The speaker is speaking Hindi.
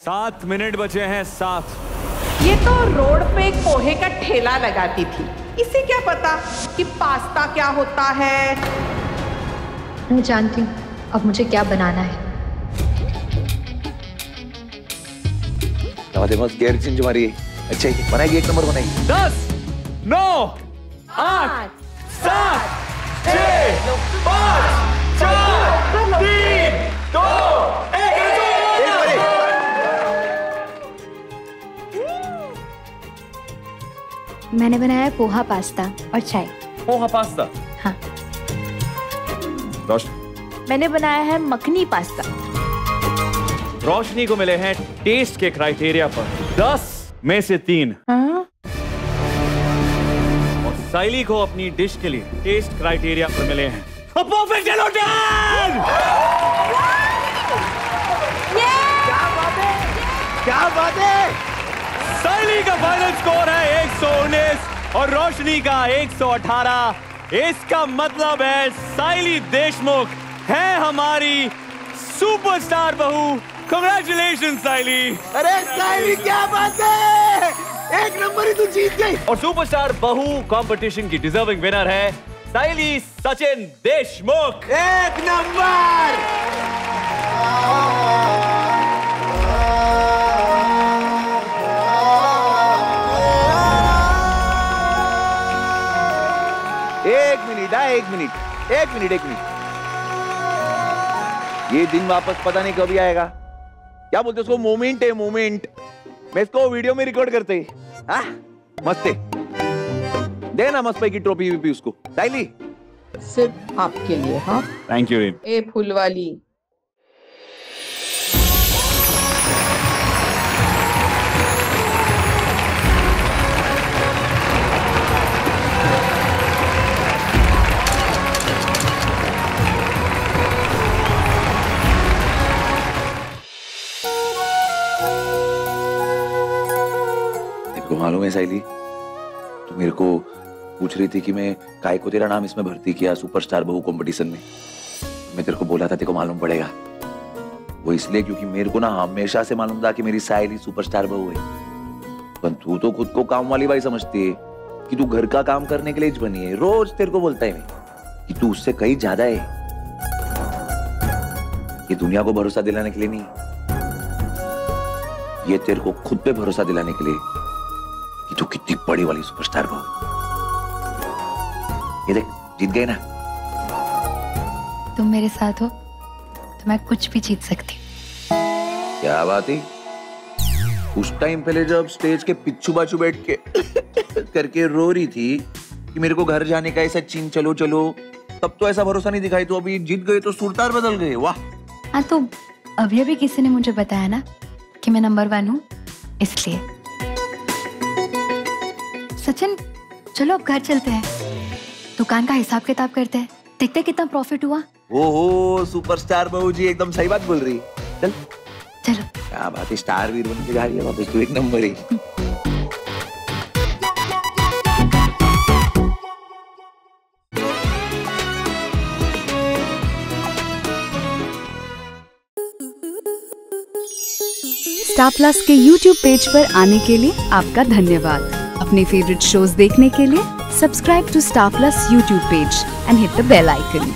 7 मिनट बचे हैं, 7। ये तो रोड पे एक पोहे का ठेला लगाती थी, इसे क्या पता कि पास्ता क्या होता है। मैं जानती हूँ अब मुझे क्या बनाना है। गेयर चेंज हमारी अच्छा ही बनाएगी, 1 नंबर बनाएगी। 10, 9, 8, 7, 6, 5, 4, 3, 2, 1। मैंने बनाया है पोहा पास्ता और चाय। पोहा पास्ता? हाँ। रोशनी? मैंने बनाया है मखनी पास्ता। रोशनी को मिले हैं टेस्ट के क्राइटेरिया पर 10 में से 3। और साइली को अपनी डिश के लिए टेस्ट क्राइटेरिया पर मिले हैं परफेक्ट येलो 10। क्या बात है। साइली का फाइनल स्कोर है 119 और रोशनी का 118। इसका मतलब है साइली देशमुख है हमारी सुपरस्टार बहू। कांग्रेचुलेशन साइली। अरे साइली क्या बात है, 1 नंबर ही तू जीत गई। और सुपरस्टार बहू कंपटीशन की डिजर्विंग विनर है साइली सचिन देशमुख। 1 नंबर। एक मिनट। ये दिन वापस पता नहीं कभी आएगा। क्या बोलते उसको? मोमेंट है, मोमेंट। मैं इसको वीडियो में रिकॉर्ड करते। मस्त है। देना मस्त की ट्रॉफी वीपी उसको। साइली सिर्फ आपके लिए। हाँ थैंक यू। ए फूल वाली। मालूम है साइली, तू मेरे को पूछ रही थी कि मैं काय को तेरा नाम इसमें भर्ती किया सुपरस्टार बहू कंपटीशन में। मैं तेरे को बोला था तेरे को मालूम पड़ेगा। वो इसलिए क्योंकि मेरे को ना हमेशा से मालूम था कि मेरी साइली सुपरस्टार बहू है। पर तू तो खुद को काम वाली बाई समझती है कि तू घर का काम करने के लिए ही बनी है। रोज तेरे को बोलता है मैं कि तू उससे कहीं ज्यादा है। ये दुनिया को भरोसा दिलाने के लिए नहीं, ये तेरे को खुद पे भरोसा दिलाने के लिए कि तू कितनी बड़ी वाली सुपरस्टार बहू। ये देख, जीत गए ना। तुम मेरे साथ हो तो मैं कुछ भी जीत सकती हूँ। क्या बात है। उस टाइम पहले जब स्टेज के पिच्छू बाछू बैठ के करके रो रही थी कि मेरे को घर जाने का ऐसा चीन चलो चलो, तब तो ऐसा भरोसा नहीं दिखाई। तो अभी जीत गए तो सुरतार बदल गए। वाह। हाँ तो अभी अभी किसी ने मुझे बताया ना कि मैं नंबर 1 हूँ, इसलिए। सचिन चलो अब घर चलते हैं, दुकान का हिसाब किताब करते हैं, देखते कितना प्रॉफिट हुआ। ओहो सुपरस्टार बहू जी एकदम सही बात बोल रही। चल चलो। क्या बात है, स्टार वीर बन के जा रही है वापस तो। 1 नंबर ही। स्टार प्लस के YouTube पेज पर आने के लिए आपका धन्यवाद। अपने फेवरेट शोज देखने के लिए subscribe to Star Plus YouTube page and hit the bell icon.